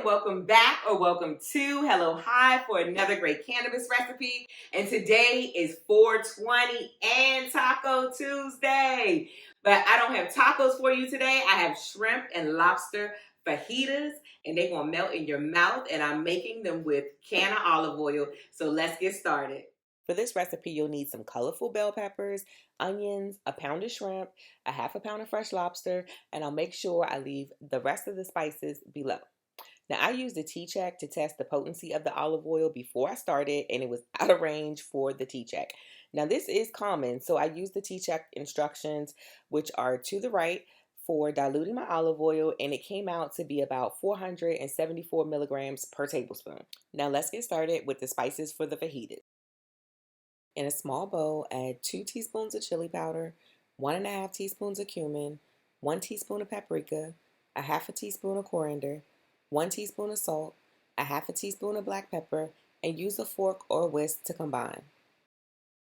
welcome back or welcome to Hello High for another great cannabis recipe. And today is 420 and Taco Tuesday. But I don't have tacos for you today. I have shrimp and lobster fajitas, and they're going to melt in your mouth. And I'm making them with canna olive oil. So let's get started. For this recipe, you'll need some colorful bell peppers, onions, a pound of shrimp, a half a pound of fresh lobster, and I'll make sure I leave the rest of the spices below. Now, I used a T-check to test the potency of the olive oil before I started, and it was out of range for the T-check. Now, this is common, so I used the T-check instructions, which are to the right, for diluting my olive oil, and it came out to be about 474 milligrams per tablespoon. Now, let's get started with the spices for the fajitas. In a small bowl, add 2 teaspoons of chili powder, 1.5 teaspoons of cumin, 1 teaspoon of paprika, a half a teaspoon of coriander, 1 teaspoon of salt, a half a teaspoon of black pepper, and use a fork or whisk to combine.